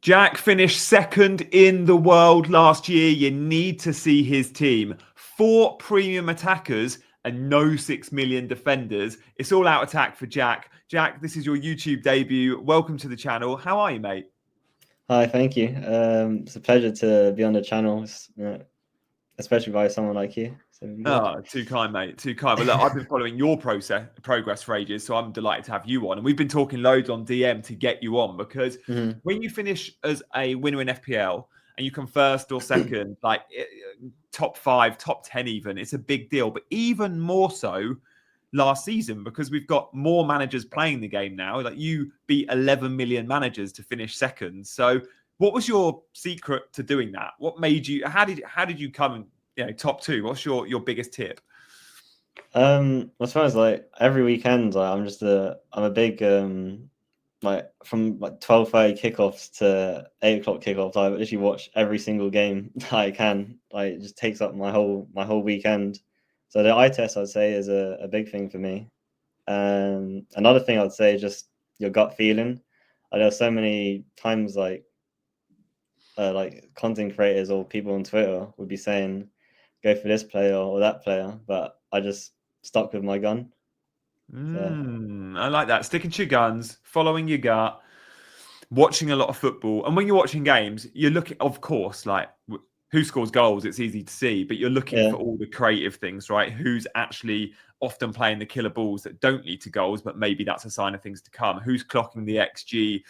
Jack finished second in the world last year. You need to see his team. 4 premium attackers and no 6 million defenders. It's all out attack for Jack. Jack, this is your YouTube debut. Welcome to the channel. How are you, mate? Hi, thank you. It's a pleasure to be on the channel, especially by someone like you. So it'd be good. Oh, too kind, mate. Too kind. But look, I've been following your progress for ages, so I'm delighted to have you on. And we've been talking loads on DM to get you on because when you finish as a winner in FPL and you come first or second, like top 5, top 10 even, it's a big deal. But even more so last season because we've got more managers playing the game now. Like you beat 11 million managers to finish second. So what was your secret to doing that? What made you, how did you come top 2? What's your biggest tip? As far as like every weekend, I'm a big like from like 12:30 kickoffs to 8 o'clock kickoffs. I literally watch every single game that I can. Like it just takes up my whole weekend. So the eye test, I'd say, is a big thing for me. Another thing I'd say is just your gut feeling. There are so many times like content creators or people on Twitter would be saying, go for this player or that player, but I just stuck with my gun. I like that. Sticking to your guns, following your gut, watching a lot of football. And when you're watching games, you're looking, of course, like who scores goals, it's easy to see, but you're looking for all the creative things, right? Who's actually often playing the killer balls that don't lead to goals, but maybe that's a sign of things to come. Who's clocking the XG?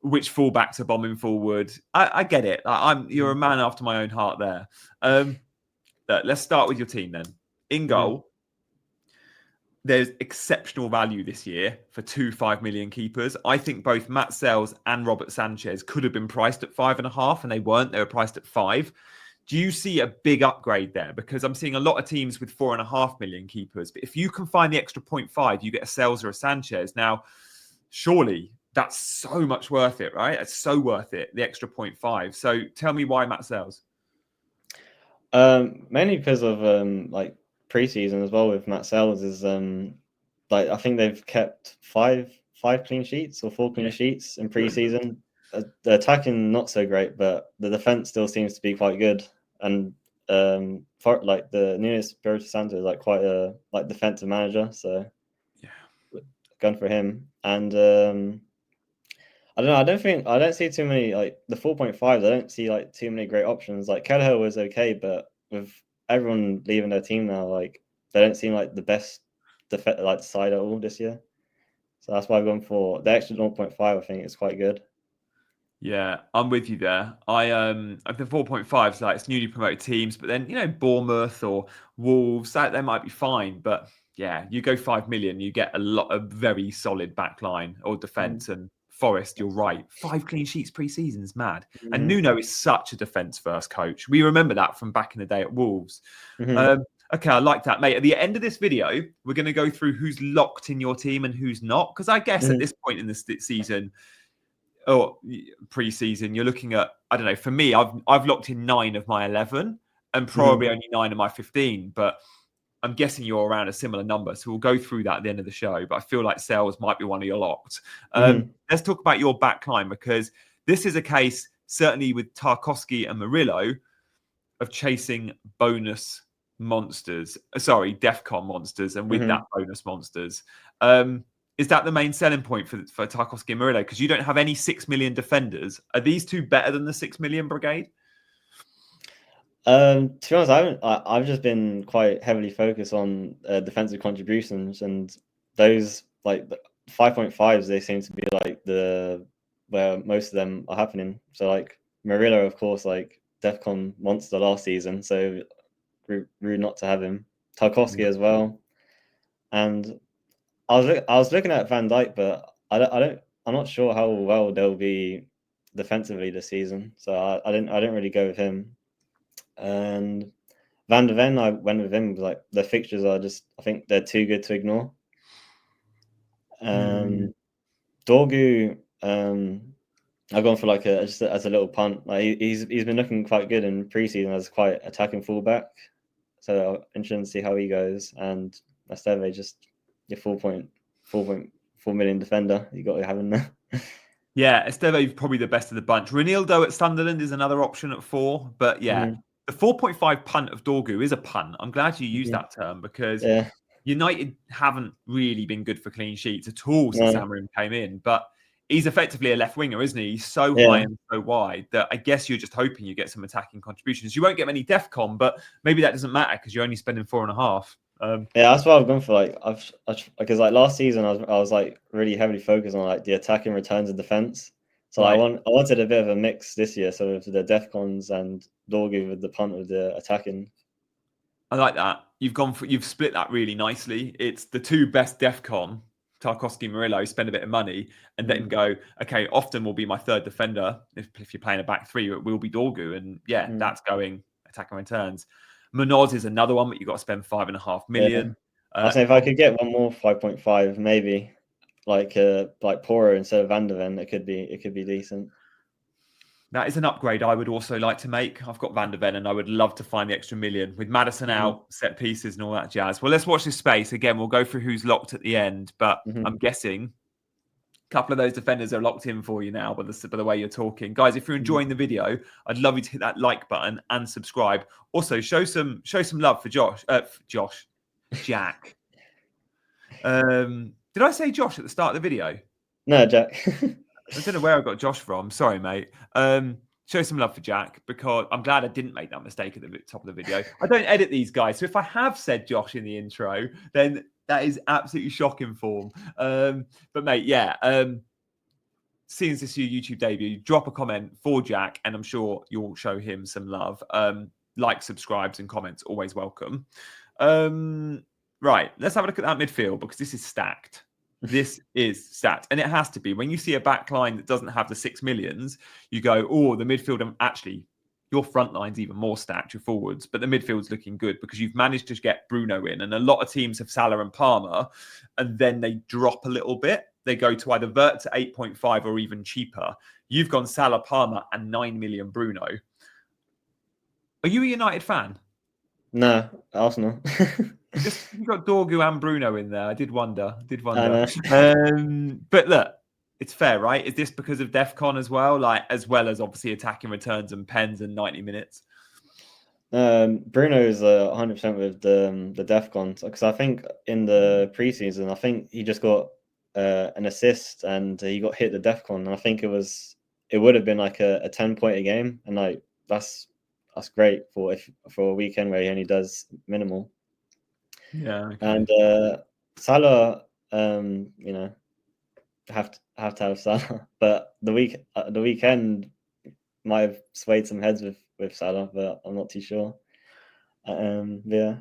Which fullbacks are bombing forward? I get it. You're a man after my own heart there. Let's start with your team then. In goal, there's exceptional value this year for 2 5 million keepers. I think both Matt Sells and Robert Sanchez could have been priced at 5.5, and they weren't. They were priced at 5. Do you see a big upgrade there? Because I'm seeing a lot of teams with 4.5 million keepers. But if you can find the extra 0.5, you get a Sells or a Sanchez. Now, surely that's so much worth it, right? It's so worth it, the extra 0.5. So tell me why Matt Sells. Mainly because of like preseason as well with Matt Sells is like I think they've kept five clean sheets or 4 clean sheets in preseason. The attacking not so great, but the defense still seems to be quite good. And for like the Nuno Espirito Santo is like quite a defensive manager, so gone for him. And I don't know. I don't see too many like the 4.5s. I don't see like too many great options. Like Kelleher was okay, but with everyone leaving their team now, like they don't seem like the best side at all this year. So that's why I've gone for the extra 0.5. I think it's quite good. Yeah, I'm with you there. The 4.5s, like it's newly promoted teams, but then Bournemouth or Wolves, they might be fine. But yeah, you go 5 million, you get a lot of very solid backline or defense. And Forest, you're right, 5 clean sheets pre-season is mad. And Nuno is such a defense-first coach. We remember that from back in the day at Wolves. Okay, I like that, mate. At the end of this video, we're going to go through who's locked in your team and who's not, because I guess at this point in the season, or pre-season, you're looking at, I don't know, for me, I've locked in 9 of my 11 and probably only 9 of my 15, but I'm guessing you're around a similar number. So we'll go through that at the end of the show, but I feel like Sales might be one of your locked. Let's talk about your backline, because this is a case, certainly with Tarkowski and Murillo, of chasing bonus monsters. Sorry, DEFCON monsters, and with that bonus monsters. Is that the main selling point for Tarkowski and Murillo? Because you don't have any 6 million defenders. Are these two better than the 6 million brigade? To be honest, I've just been quite heavily focused on defensive contributions, and those like 5.5s, they seem to be like where most of them are happening. So like Murillo, of course, like DEFCON monster last season, so rude not to have him. Tarkowski as well, and I was looking at Van Dijk, but I'm not sure how well they'll be defensively this season. So I didn't really go with him. And Van de Ven, I went with him. Like the fixtures are just, I think they're too good to ignore. Dorgu, I've gone for like just as a little punt. Like he's been looking quite good in preseason as quite attacking fullback. So I'm interested to see how he goes. And Esteve, just your 4.4 million defender you got to have in there. Yeah, Esteve's probably the best of the bunch. Renildo at Sunderland is another option at 4. But yeah, Mm-hmm. the 4.5 punt of Dorgu is a punt. I'm glad you used Mm-hmm. that term because Yeah. United haven't really been good for clean sheets at all since No. Amarim came in. But he's effectively a left winger, isn't he? He's so high Yeah. and so wide that I guess you're just hoping you get some attacking contributions. You won't get many DEFCON, but maybe that doesn't matter because you're only spending 4.5. Yeah, that's what I've gone for. Like because like last season I was like really heavily focused on like the attacking returns and defense. So Right. I wanted a bit of a mix this year. So with the Defcons and Dorgu with the punt with the attacking. I like that. You've split that really nicely. It's the two best DEFCON, Tarkowski, Murillo, spend a bit of money and then go, okay, often will be my third defender. If you're playing a back three, it will be Dorgu. And yeah, that's going attack and returns. Munoz is another one, but you've got to spend 5.5 Yeah, million. I was saying if I could get one more 5.5, maybe like Poro instead of Van de Ven, it could be decent. That is an upgrade I would also like to make. I've got Van de Ven and I would love to find the extra million with Madison out, set pieces and all that jazz. Well, let's watch this space. Again, we'll go through who's locked at the end, but I'm guessing a couple of those defenders are locked in for you now by the way you're talking. Guys, if you're enjoying the video, I'd love you to hit that like button and subscribe. Also, show some love for Jack. Did I say Josh at the start of the video? No, Jack. I don't know where I got Josh from. Sorry, mate. Show some love for Jack because I'm glad I didn't make that mistake at the top of the video. I don't edit these guys. So if I have said Josh in the intro, then that is absolutely shocking form. But mate, yeah. Seeing this is your YouTube debut, drop a comment for Jack and I'm sure you'll show him some love. Like, subscribes and comments, always welcome. Right, let's have a look at that midfield because this is stacked. This is stacked. And it has to be. When you see a back line that doesn't have the 6 millions, you go, oh, the midfield, actually, your front line's even more stacked, your forwards, but the midfield's looking good because you've managed to get Bruno in. And a lot of teams have Salah and Palmer, and then they drop a little bit. They go to either vert to 8.5 or even cheaper. You've gone Salah, Palmer, and 9 million Bruno. Are you a United fan? No, Arsenal. You got Dorgu and Bruno in there. I did wonder. I know. But look, it's fair, right? Is this because of DEFCON as well? Like, as well as obviously attacking returns and pens and 90 minutes? Bruno is 100% with the DEFCON because I think in the preseason, I think he just got an assist and he got hit the DEFCON. And I think it would have been like a 10-point a game, and like that's great for a weekend where he only does minimal. Yeah, okay. And Salah, have to have Salah, but the weekend might have swayed some heads with Salah, but I'm not too sure. Yeah.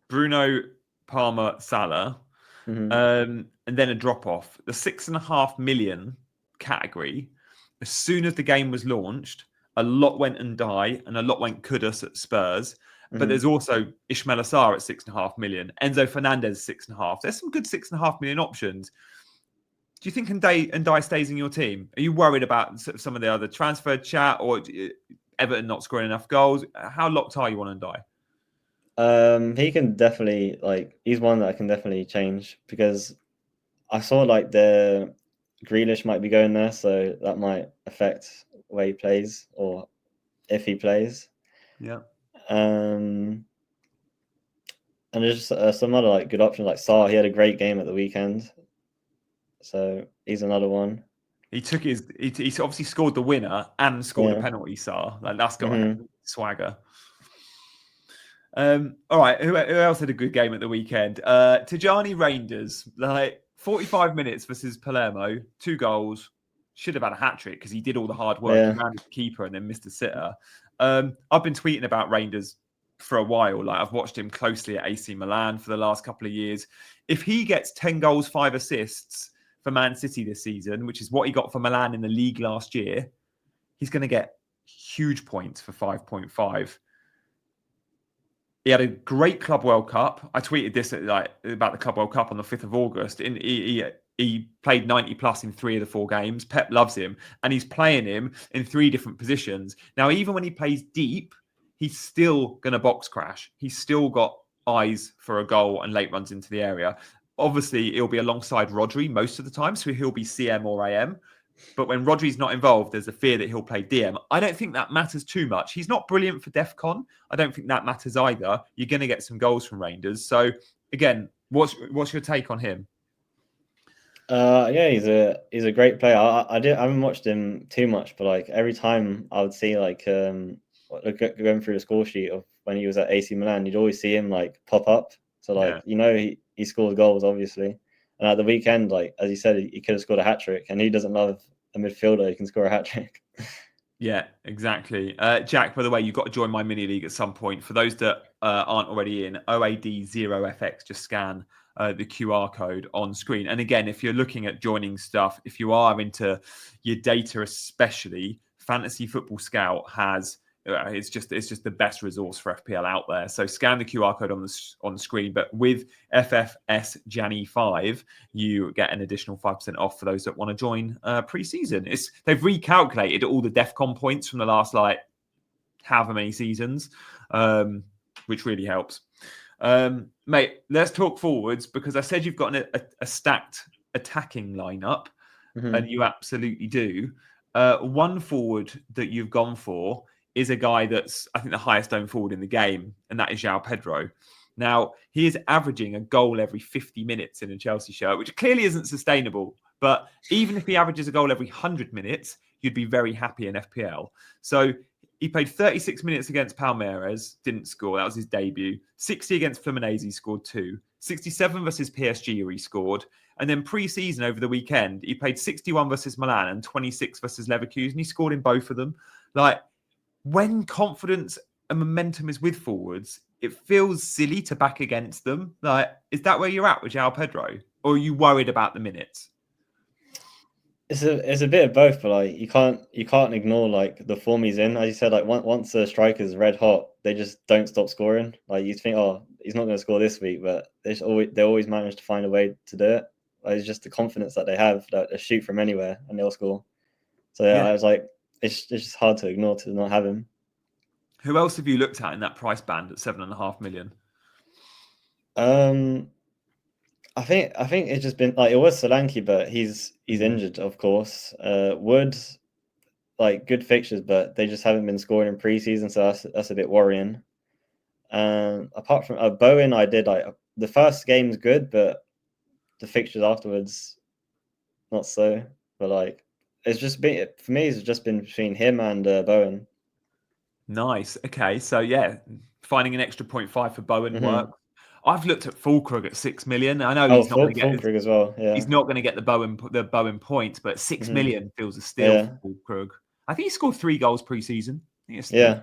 Bruno, Palmer, Salah, and then a drop off. The 6.5 million category. As soon as the game was launched, a lot went and die, and a lot went Kudus at Spurs. But there's also Ismail Assar at 6.5 million, Enzo Fernandez 6.5. There's some good 6.5 million options. Do you think Ndai stays in your team? Are you worried about some of the other transfer chat or Everton not scoring enough goals? How locked are you on Ndai? He can definitely he's one that I can definitely change because I saw like the Grealish might be going there, so that might affect where he plays or if he plays. Yeah. And there's just some other good options like Sarr. He had a great game at the weekend, so he's another one. He took he obviously scored the winner and scored a penalty. Sarr, that's got swagger. All right, who else had a good game at the weekend? Tijani Reinders, 45 minutes versus Palermo, 2 goals. Should have had a hat trick because he did all the hard work. He rounded the keeper and then missed a sitter. I've been tweeting about Reinders for a while. I've watched him closely at AC Milan for the last couple of years. If he gets 10 goals, 5 assists for Man City this season, which is what he got for Milan in the league last year, he's going to get huge points for 5.5. He had a great Club World Cup. I tweeted this about the Club World Cup on the 5th of August. He played 90 plus in 3 of the 4 games. Pep loves him, and he's playing him in 3 different positions. Now, even when he plays deep, he's still going to box crash. He's still got eyes for a goal and late runs into the area. Obviously, he'll be alongside Rodri most of the time, so he'll be CM or AM. But when Rodri's not involved, there's a fear that he'll play DM. I don't think that matters too much. He's not brilliant for DEFCON. I don't think that matters either. You're going to get some goals from Rangers. So again, what's your take on him? Yeah, he's a great player. I haven't watched him too much, but like every time I would see like going through the score sheet of when he was at AC Milan, you'd always see him like pop up. So like he scores goals obviously, and at the weekend, like as you said, he could have scored a hat trick, and he doesn't love a midfielder who can score a hat trick. Yeah, exactly. Jack, by the way, you've got to join my mini league at some point. For those that aren't already in, OAD0FX, just scan the QR code on screen. And again, if you're looking at joining stuff, if you are into your data, especially, Fantasy Football Scout has it's just the best resource for FPL out there. So scan the QR code on the screen. But with FFS Janny 5, you get an additional 5% off for those that want to join pre-season. They've recalculated all the DEFCON points from the last like however many seasons, which really helps. Mate, let's talk forwards because I said you've got a stacked attacking lineup, and you absolutely do. One forward that you've gone for is a guy that's, I think, the highest owned forward in the game, and that is Joao Pedro. Now, he is averaging a goal every 50 minutes in a Chelsea shirt, which clearly isn't sustainable. But even if he averages a goal every 100 minutes, you'd be very happy in FPL. So he played 36 minutes against Palmeiras, didn't score. That was his debut. 60 against Fluminense, he scored 2. 67 versus PSG, where he scored. And then pre-season over the weekend, he played 61 versus Milan and 26 versus Leverkusen. He scored in both of them. Like, when confidence and momentum is with forwards, it feels silly to back against them. Like, is that where you're at with Joao Pedro? Or are you worried about the minutes? It's a bit of both, but like you can't ignore like the form he's in. As you said, like once the striker's red hot, they just don't stop scoring. Like you think, oh, he's not going to score this week, but they always manage to find a way to do it. Like, it's just the confidence that they have that they shoot from anywhere and they'll score. So yeah, I was like, it's just hard to ignore to not have him. Who else have you looked at in that price band at 7.5 million? I think it's just been like it was Solanke, but he's injured, of course. Wood, like good fixtures, but they just haven't been scoring in preseason, so that's a bit worrying. Apart from Bowen, I did like the first game's good, but the fixtures afterwards not so. But like it's just been for me, it's just been between him and Bowen. Nice. Okay, so yeah, finding an extra 0.5 for Bowen works. I've looked at Fulkrug at 6 million. I know he's not going to get Fulkrug as well. Yeah, he's not going to get the Bowen points, but 6 million feels a steal for Fulkrug. I think he scored 3 goals pre-season. Yeah.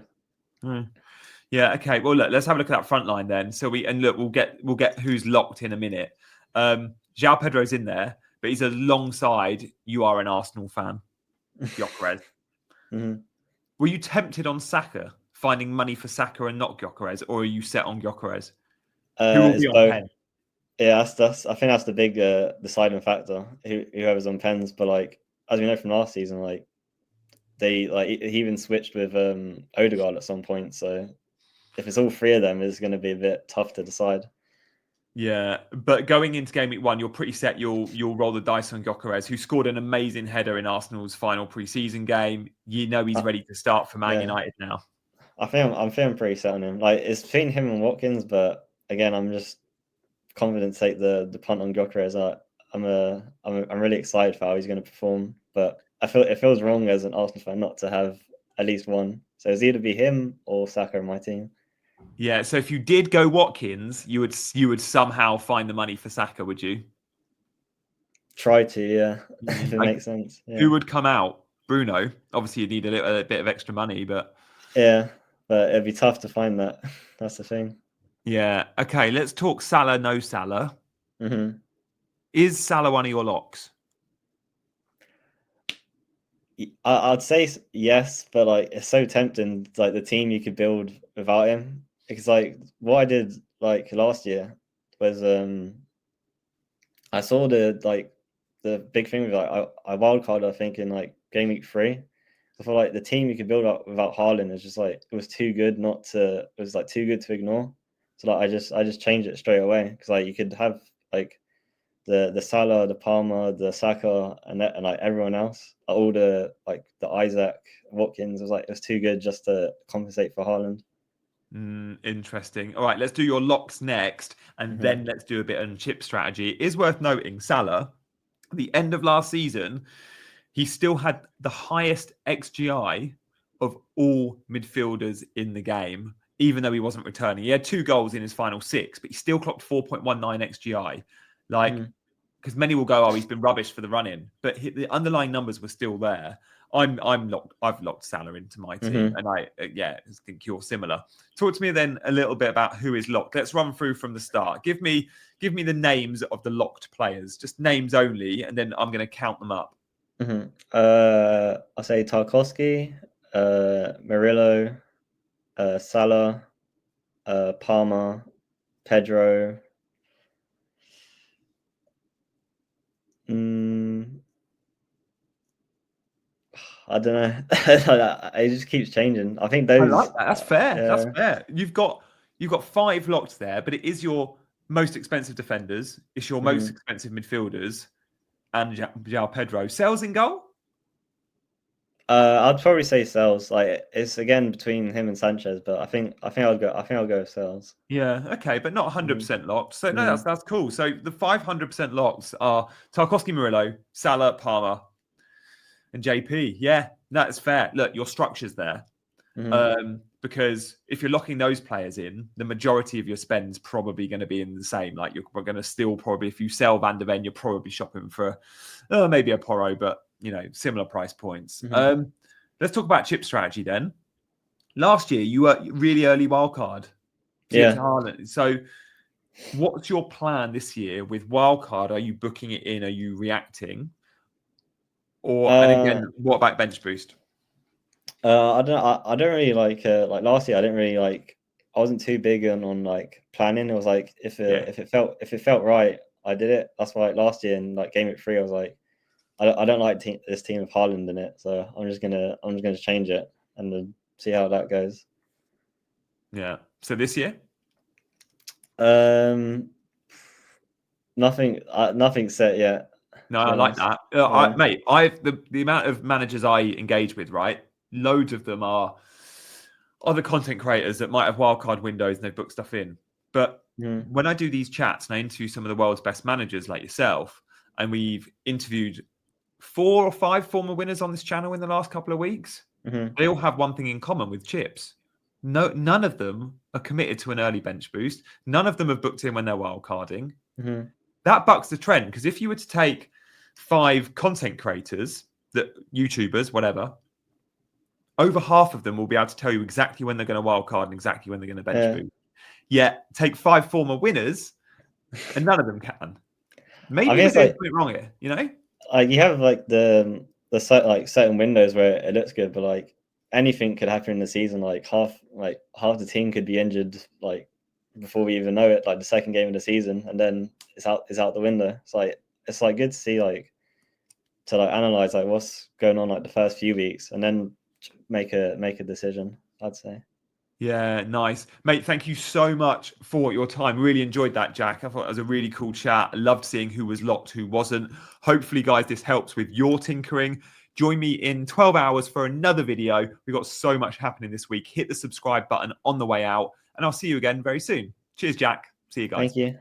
Yeah. Okay. Well, look, let's have a look at that front line then. So we'll get who's locked in a minute. Joao Pedro's in there, but he's alongside. You are an Arsenal fan, Gyökeres. Were you tempted on Saka, finding money for Saka and not Gyökeres, or are you set on Gyökeres? Who will be on pen? Yeah, that's. I think that's the big deciding factor. Whoever's on pens, but like as we know from last season, like he even switched with Odegaard at some point. So if it's all 3 of them, it's going to be a bit tough to decide. Yeah, but going into game week 1, you're pretty set. You'll roll the dice on Gyökeres, who scored an amazing header in Arsenal's final pre-season game. You know he's ready to start for Man United now. I'm feeling pretty set on him. Like it's between him and Watkins, but again, I'm just confident to take the punt on Gyökeres. I'm really excited for how he's going to perform, but I feel it feels wrong as an Arsenal fan not to have at least one. So it's either be him or Saka in my team. Yeah, so if you did go Watkins, you would somehow find the money for Saka, would you? Try to, yeah, if it makes sense. Yeah. Who would come out? Bruno. Obviously, you'd need a bit of extra money, but yeah, but it'd be tough to find that. That's the thing. Yeah. Okay, let's talk Salah, no Salah. Is Salah one of your locks? I'd say yes, but like it's so tempting. Like the team you could build without him, because like what I did like last year was I saw the big thing with like I wildcard I think in like game week 3. I feel like the team you could build up without Haaland is just like it was too good not to. It was like too good to ignore. So like I just changed it straight away because like you could have like the Salah, the Palmer, the Saka, and like everyone else, all the Isaac, Watkins, it was too good just to compensate for Haaland. Interesting. All right, let's do your locks next, and then let's do a bit on chip strategy. It is worth noting, Salah, at the end of last season, he still had the highest XGI of all midfielders in the game, even though he wasn't returning. He had 2 goals in his final 6, but he still clocked 4.19 XGI. Because many will go, oh, he's been rubbish for the run-in, but the underlying numbers were still there. I've locked Salah into my team, and I think you're similar. Talk to me then a little bit about who is locked. Let's run through from the start. Give me the names of the locked players, just names only, and then I'm going to count them up. I'll say Tarkowski, Murillo, Salah, Palmer, Pedro. I don't know. It just keeps changing. I think those. I like that. That's fair. Yeah. That's fair. You've got 5 locked there, but it is your most expensive defenders. It's your most expensive midfielders, and Joao Pedro. Sales in goal. I'd probably say Sales. Like it's again between him and Sanchez, but I think I'll go with Sales. Yeah, okay, but not 100% locked. So no, that's cool. So the 500% locks are Tarkowski, Murillo, Salah, Palmer, and JP. Yeah, that's fair. Look, your structure's there. Because if you're locking those players in, the majority of your spend's probably going to be in the same. Like you're going to still probably, if you sell Van der Ven, you're probably shopping for maybe a Porro, but similar price points. Let's talk about chip strategy then. Last year, you were really early wildcard. Yeah. So what's your plan this year with wildcard? Are you booking it in? Are you reacting? And again, what about bench boost? I don't really like last year. I didn't really like. I wasn't too big on like planning. It was like if it felt right, I did it. That's why last year in like Game Week 3, I was like, I don't like this team of Haaland in it, so I'm just gonna change it and then see how that goes. Yeah. So this year, nothing set yet. No, I like that, mate. The amount of managers I engage with, right? Loads of them are other content creators that might have wildcard windows and they book stuff in. But when I do these chats and I interview some of the world's best managers like yourself, and we've interviewed 4 or 5 former winners on this channel in the last couple of weeks, they all have one thing in common with chips. None of them are committed to an early bench boost. None of them have booked in when they're wildcarding. That bucks the trend, because if you were to take 5 content creators, that YouTubers, whatever, over half of them will be able to tell you exactly when they're going to wildcard and exactly when they're going to bench boost. Yet take 5 former winners, and none of them can. Maybe we're doing something wrong here, Like you have like the certain windows where it looks good, but like anything could happen in the season. Like half the team could be injured like before we even know it, like the second game of the season, and then it's out the window. It's like good to see to analyze like what's going on like the first few weeks, and then make a decision, I'd say. Yeah, nice. Mate, thank you so much for your time. Really enjoyed that, Jack. I thought it was a really cool chat. I loved seeing who was locked, who wasn't. Hopefully, guys, this helps with your tinkering. Join me in 12 hours for another video. We've got so much happening this week. Hit the subscribe button on the way out, and I'll see you again very soon. Cheers, Jack. See you guys. Thank you.